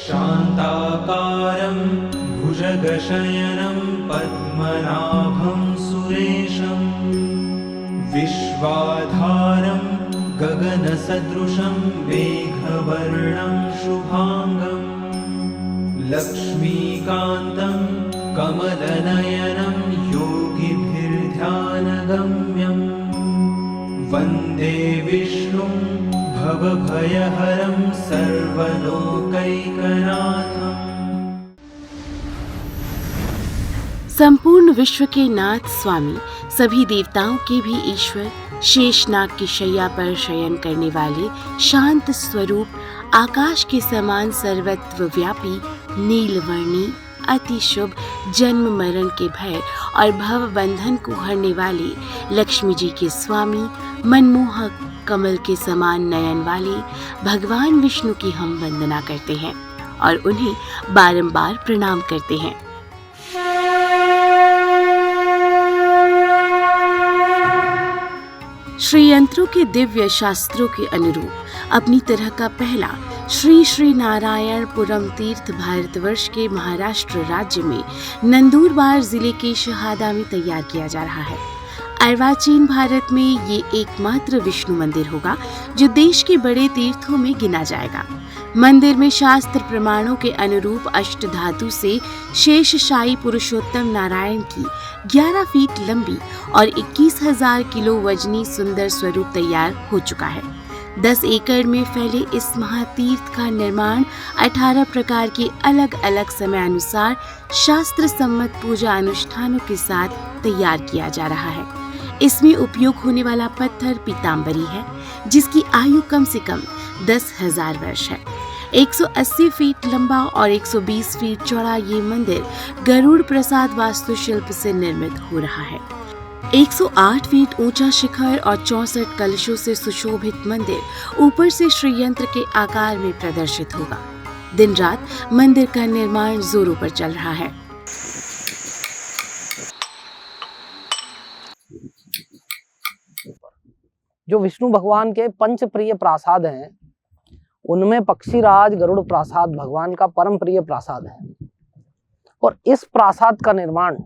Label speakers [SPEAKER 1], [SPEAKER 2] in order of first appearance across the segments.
[SPEAKER 1] शान्ताकारं भुजगशयनं पद्मनाभं सुरेशं विश्वाधारं गगनसदृशं मेघवर्णं शुभांगं लक्ष्मीकान्तं कमलनयनं योगिभिर्ध्यानगम्यं वन्दे विष्णुं भवभयहरं सर्वलोकैकनाथम्।
[SPEAKER 2] संपूर्ण विश्व के नाथ स्वामी, सभी देवताओं के भी ईश्वर, शेषनाग की शैया पर शयन करने वाले शांत स्वरूप, आकाश के समान सर्वत्र व्यापी, नीलवर्णी, अति शुभ, जन्म मरण के भय और भव बंधन को हरने वाले लक्ष्मी जी के स्वामी, मनमोहक कमल के समान नयन वाले भगवान विष्णु की हम वंदना करते हैं और उन्हें बारंबार प्रणाम करते हैं। श्री यंत्रों के दिव्य शास्त्रों के अनुरूप अपनी तरह का पहला श्री श्री नारायणपुरम तीर्थ भारतवर्ष के महाराष्ट्र राज्य में नंदुरबार जिले के शहादा में तैयार किया जा रहा है। अर्वाचीन भारत में ये एकमात्र विष्णु मंदिर होगा जो देश के बड़े तीर्थों में गिना जाएगा। मंदिर में शास्त्र प्रमाणों के अनुरूप अष्ट धातु से शेषशायी पुरुषोत्तम नारायण की 11 फीट लंबी और 21,000 किलो वजनी सुंदर स्वरूप तैयार हो चुका है। 10 एकड़ में फैले इस महातीर्थ का निर्माण 18 प्रकार के अलग अलग समय अनुसार शास्त्र सम्मत पूजा अनुष्ठानों के साथ तैयार किया जा रहा है। इसमें उपयोग होने वाला पत्थर पीताम्बरी है, जिसकी आयु कम से कम 10,000 वर्ष है। 180 फीट लंबा और 120 फीट चौड़ा ये मंदिर गरुड़ प्रसाद वास्तुशिल्प से निर्मित हो रहा है। 108 फीट ऊंचा शिखर और 64 कलशों से सुशोभित मंदिर ऊपर से श्रीयंत्र के आकार में प्रदर्शित होगा। दिन रात मंदिर का निर्माण जोरों पर चल रहा है।
[SPEAKER 3] जो विष्णु भगवान के पंच प्रिय प्रासाद हैं, उनमें पक्षीराज गरुड़ प्रासाद भगवान का परम प्रिय प्रासाद है। और इस प्रासाद का निर्माण,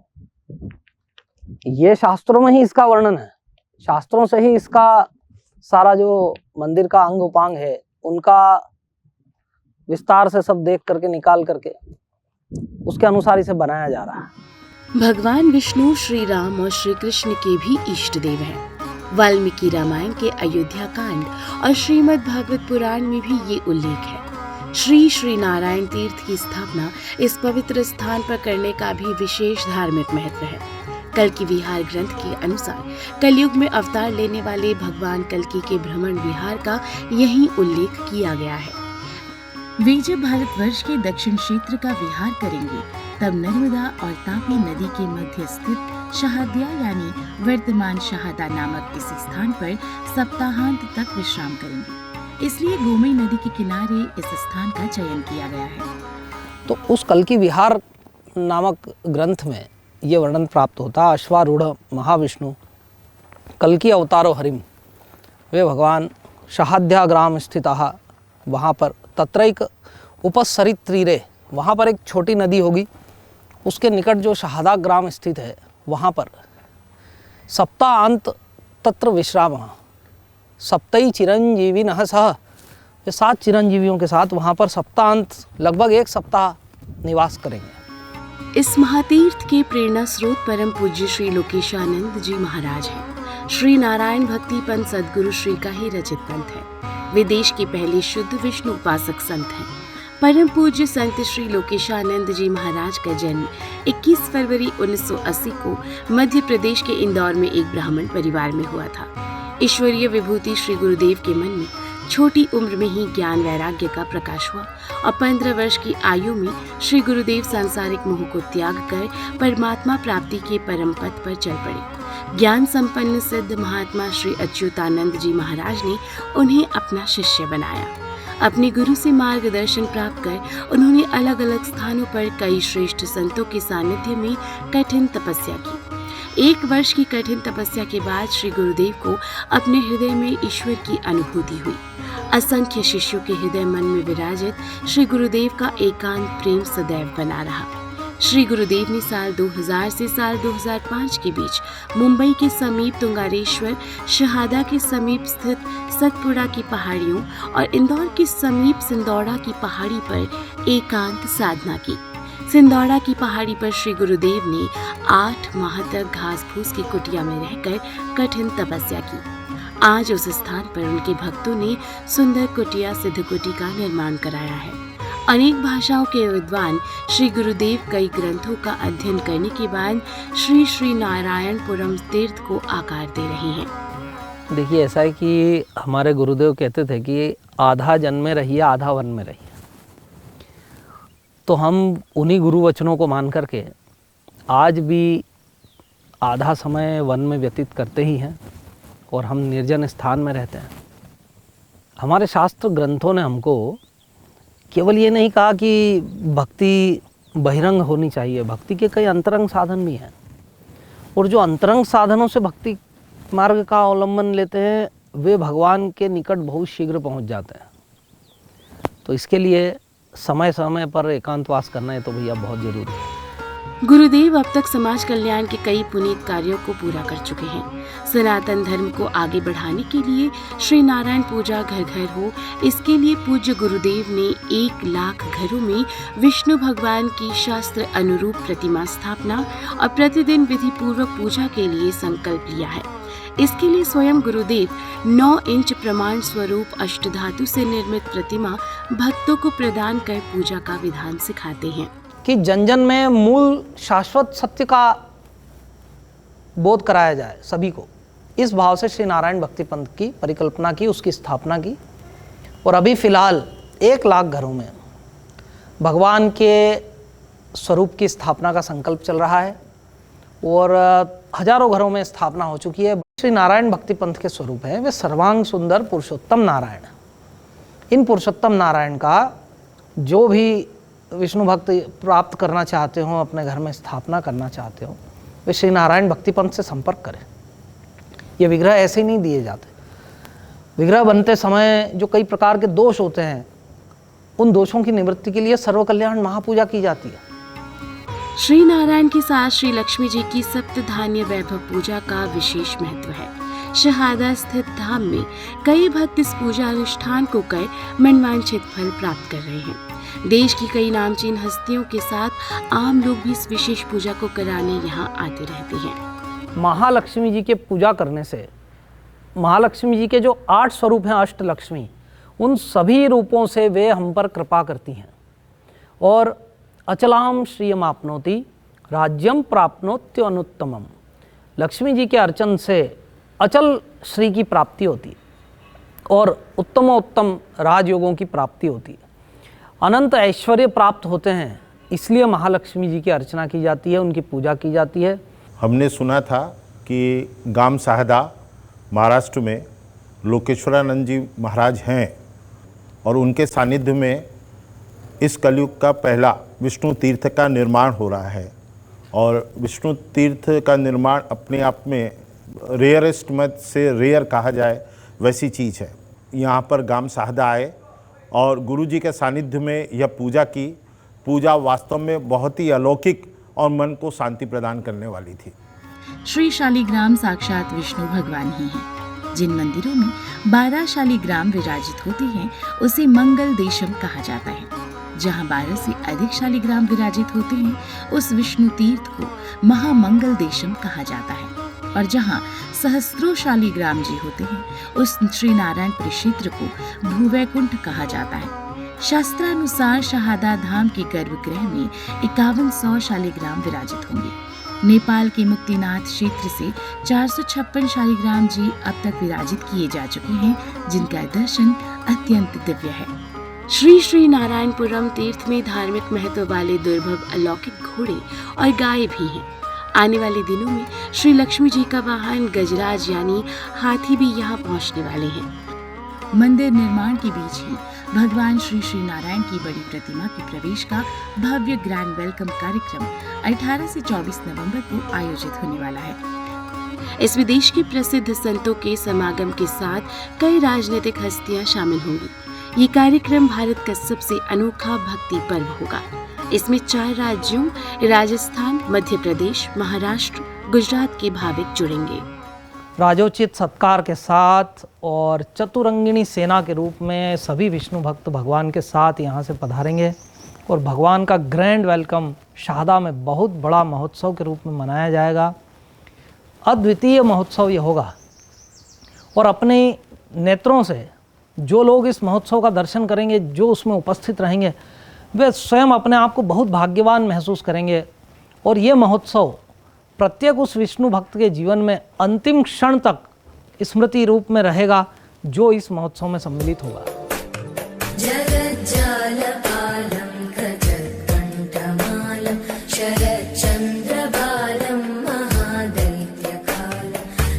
[SPEAKER 3] ये शास्त्रों में ही इसका वर्णन है। शास्त्रों से ही इसका सारा जो मंदिर का अंग उपांग है, उनका विस्तार से सब देख करके निकाल करके उसके अनुसार इसे बनाया जा रहा है।
[SPEAKER 2] भगवान विष्णु श्री राम और श्री कृष्ण के भी इष्ट देव हैं। वाल्मीकि रामायण के अयोध्या कांड और श्रीमद् भागवत पुराण में भी ये उल्लेख है। श्री श्री नारायण तीर्थ की स्थापना इस पवित्र स्थान पर करने का भी विशेष धार्मिक महत्व है। कल्कि विहार ग्रंथ के अनुसार कलयुग में अवतार लेने वाले भगवान कल्कि के भ्रमण विहार का यही उल्लेख किया गया है। वे जब भारतवर्ष के दक्षिण क्षेत्र का विहार करेंगे, तब नर्मदा और तापी नदी के मध्य स्थित शहाद्या यानी वर्तमान शहादा नामक इस स्थान पर सप्ताहांत तक विश्राम करेंगे। इसलिए गोमती नदी के किनारे इस स्थान का चयन किया गया है।
[SPEAKER 3] तो उस कल्कि विहार नामक ग्रंथ में ये वर्णन प्राप्त होता, अश्वारूढ़ महाविष्णु कल्कि अवतारो हरिम, वे भगवान शहाद्या ग्राम स्थितः, वहाँ पर तत्रैक उपसरित तीरे, वहाँ पर एक छोटी नदी होगी, उसके निकट जो शहादा ग्राम स्थित है, वहाँ पर सप्ताहांत तत्र विश्राम, सप्तई चिरंजीविनः सह, ये 7 चिरंजीवियों के साथ वहाँ पर सप्ताहांत लगभग 1 सप्ताह निवास करेंगे।
[SPEAKER 2] इस महातीर्थ के प्रेरणा स्रोत परम पूज्य श्री लोकेशानंद जी महाराज हैं। श्री नारायण भक्ति पंथ सद्गुरु श्री का ही रचित पंथ है। वे देश के पहले शुद्ध विष्णु उपासक संत हैं। परम पूज्य संत श्री लोकेशानंद जी महाराज का जन्म 21 फरवरी 1980 को मध्य प्रदेश के इंदौर में एक ब्राह्मण परिवार में हुआ था। ईश्वरीय विभूति श्री गुरुदेव के मन में छोटी उम्र में ही ज्ञान वैराग्य का प्रकाश हुआ और 15 वर्ष की आयु में श्री गुरुदेव सांसारिक मोह को त्याग कर परमात्मा प्राप्ति के परम पथ पर चल पड़े। ज्ञान संपन्न सिद्ध महात्मा श्री अच्युतानंद जी महाराज ने उन्हें अपना शिष्य बनाया। अपने गुरु से मार्गदर्शन प्राप्त कर उन्होंने अलग अलग स्थानों पर कई श्रेष्ठ संतों के सानिध्य में कठिन तपस्या की। 1 वर्ष की कठिन तपस्या के बाद श्री गुरुदेव को अपने हृदय में ईश्वर की अनुभूति हुई। असंख्य शिष्यों के हृदय मन में विराजित श्री गुरुदेव का एकांत प्रेम सदैव बना रहा। श्री गुरुदेव ने साल 2000 से साल 2005 के बीच मुंबई के समीप तुंगारेश्वर, शहादा के समीप स्थित सतपुड़ा की पहाड़ियों और इंदौर के समीप सिंदौड़ा की पहाड़ी पर एकांत साधना की। सिंदौड़ा की पहाड़ी पर श्री गुरुदेव ने 8 माह तक घास फूस की कुटिया में रहकर कठिन तपस्या की। आज उस स्थान पर उनके भक्तों ने सुंदर कुटिया सिद्धकुटी का निर्माण कराया है। अनेक भाषाओं के विद्वान श्री गुरुदेव कई ग्रंथों का अध्ययन करने के बाद श्री श्री नारायणपुरम तीर्थ को आकार दे रहे हैं।
[SPEAKER 3] देखिए, ऐसा है कि हमारे गुरुदेव कहते थे कि आधा जन में रहिए, आधा वन में रहिए। तो हम उन्हीं गुरु वचनों को मान करके आज भी आधा समय वन में व्यतीत करते ही हैं और हम निर्जन स्थान में रहते हैं। हमारे शास्त्र ग्रंथों ने हमको केवल ये नहीं कहा कि भक्ति बहिरंग होनी चाहिए, भक्ति के कई अंतरंग साधन भी हैं और जो अंतरंग साधनों से भक्ति मार्ग का अवलंबन लेते हैं वे भगवान के निकट बहुत शीघ्र पहुंच जाते हैं। तो इसके लिए समय समय पर एकांतवास करना है तो भैया बहुत ज़रूरी है।
[SPEAKER 2] गुरुदेव अब तक समाज कल्याण के कई पुनीत कार्यों को पूरा कर चुके हैं। सनातन धर्म को आगे बढ़ाने के लिए श्री नारायण पूजा घर घर हो, इसके लिए पूज्य गुरुदेव ने 1 लाख घरों में विष्णु भगवान की शास्त्र अनुरूप प्रतिमा स्थापना और प्रतिदिन विधि पूर्वक पूजा के लिए संकल्प लिया है। इसके लिए स्वयं गुरुदेव 9 इंच प्रमाण स्वरूप अष्टधातु से निर्मित प्रतिमा भक्तों को प्रदान कर पूजा का विधान सिखाते हैं
[SPEAKER 3] कि जन जन में मूल शाश्वत सत्य का बोध कराया जाए सभी को। इस भाव से श्री नारायण भक्ति पंथ की परिकल्पना की, उसकी स्थापना की और अभी फ़िलहाल 1 लाख घरों में भगवान के स्वरूप की स्थापना का संकल्प चल रहा है और हजारों घरों में स्थापना हो चुकी है। श्री नारायण भक्ति पंथ के स्वरूप हैं वे सर्वांग सुंदर पुरुषोत्तम नारायण। इन पुरुषोत्तम नारायण का जो भी विष्णु भक्त प्राप्त करना चाहते हो, अपने घर में स्थापना करना चाहते हो, वे श्री नारायण भक्ति पंथ से संपर्क करें। ये विग्रह ऐसे ही नहीं दिए जाते। विग्रह बनते समय जो कई प्रकार के दोष होते हैं उन दोषों की निवृत्ति के लिए सर्व कल्याण महापूजा की जाती है।
[SPEAKER 2] श्री नारायण के साथ श्री लक्ष्मी जी की सप्तधान्य वैभव पूजा का विशेष महत्व है। शहादा स्थित धाम में कई भक्त इस पूजा अनुष्ठान को कर मनवांछित फल प्राप्त कर रहे हैं। देश की कई नामचीन हस्तियों के साथ आम लोग भी इस विशेष पूजा को कराने यहाँ आते रहते हैं।
[SPEAKER 3] महालक्ष्मी जी के पूजा करने से महालक्ष्मी जी के जो 8 स्वरूप हैं, अष्टलक्ष्मी, उन सभी रूपों से वे हम पर कृपा करती हैं और अचलाम श्रियम आपनोति राज्यम प्राप्नोत्य अनुत्तमम। लक्ष्मी जी के अर्चन से अचल श्री की प्राप्ति होती है और उत्तमोत्तम राजयोगों की प्राप्ति होती है। अनंत ऐश्वर्य प्राप्त होते हैं, इसलिए महालक्ष्मी जी की अर्चना की जाती है, उनकी पूजा की जाती है।
[SPEAKER 4] हमने सुना था कि गाम साहदा महाराष्ट्र में लोकेश्वरानंद जी महाराज हैं और उनके सानिध्य में इस कलयुग का पहला विष्णु तीर्थ का निर्माण हो रहा है और विष्णु तीर्थ का निर्माण अपने आप में रेयरेस्ट में से रेयर कहा जाए वैसी चीज़ है। यहाँ पर गाम साहदा आए और गुरु जी के सानिध्य में यह पूजा की। पूजा वास्तव में बहुत ही अलौकिक और मन को शांति प्रदान करने वाली थी।
[SPEAKER 5] श्री शालिग्राम साक्षात विष्णु भगवान ही हैं। जिन मंदिरों में 12 शालिग्राम विराजित होते हैं उसे मंगल देशम कहा जाता है। जहाँ 12 से अधिक शालिग्राम विराजित होते हैं उस विष्णु तीर्थ को महामंगल देशम कहा जाता है और जहाँ सहस्त्रों शालिग्राम जी होते हैं उस श्री नारायणपुर क्षेत्र को भूवैकुंठ कहा जाता है। शास्त्रानुसार शहादा धाम के गर्भगृह में 5100 शालिग्राम विराजित होंगे। नेपाल के मुक्तिनाथ क्षेत्र से 456 शालिग्राम जी अब तक विराजित किए जा चुके हैं, जिनका दर्शन अत्यंत दिव्य है।
[SPEAKER 2] श्री श्री नारायणपुरम तीर्थ में धार्मिक महत्व वाले दुर्लभ अलौकिक घोड़े और गाय भी हैं। आने वाले दिनों में श्री लक्ष्मी जी का वाहन गजराज यानी हाथी भी यहाँ पहुँचने वाले हैं।
[SPEAKER 5] मंदिर निर्माण के बीच ही भगवान श्री श्री नारायण की बड़ी प्रतिमा के प्रवेश का भव्य ग्रैंड वेलकम कार्यक्रम 18 से 24 नवंबर को आयोजित होने वाला है।
[SPEAKER 2] इसमें देश के प्रसिद्ध संतों के समागम के साथ कई राजनीतिक हस्तियां शामिल होंगी। ये कार्यक्रम भारत का सबसे अनोखा भक्ति पर्व होगा। इसमें 4 राज्यों राजस्थान, मध्य प्रदेश, महाराष्ट्र, गुजरात के भाविक जुड़ेंगे।
[SPEAKER 3] राजोचित सत्कार के साथ और चतुरंगिणी सेना के रूप में सभी विष्णु भक्त भगवान के साथ यहाँ से पधारेंगे और भगवान का ग्रैंड वेलकम शाहदा में बहुत बड़ा महोत्सव के रूप में मनाया जाएगा। अद्वितीय महोत्सव ये होगा और अपने नेत्रों से जो लोग इस महोत्सव का दर्शन करेंगे, जो उसमें उपस्थित रहेंगे, वे स्वयं अपने आप को बहुत भाग्यवान महसूस करेंगे। और ये महोत्सव प्रत्येक उस विष्णु भक्त के जीवन में अंतिम क्षण तक स्मृति रूप में रहेगा जो इस महोत्सव में सम्मिलित होगा।
[SPEAKER 6] जगज्जालपालं गजत्कण्ठमालं शरच्चन्द्रबालं महादैत्यकालं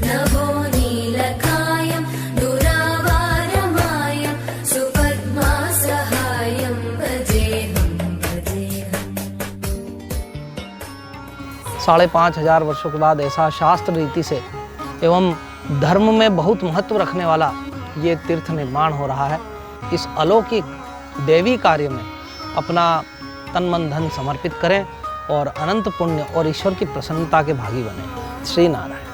[SPEAKER 6] नभोनीलकायं दुरावारमायं सुपद्मासहायं भजेऽहं।
[SPEAKER 3] 5,500 वर्षों के बाद ऐसा शास्त्र रीति से एवं धर्म में बहुत महत्व रखने वाला ये तीर्थ निर्माण हो रहा है। इस अलौकिक देवी कार्य में अपना तन मन धन समर्पित करें और अनंत पुण्य और ईश्वर की प्रसन्नता के भागी बने। श्री नारायण।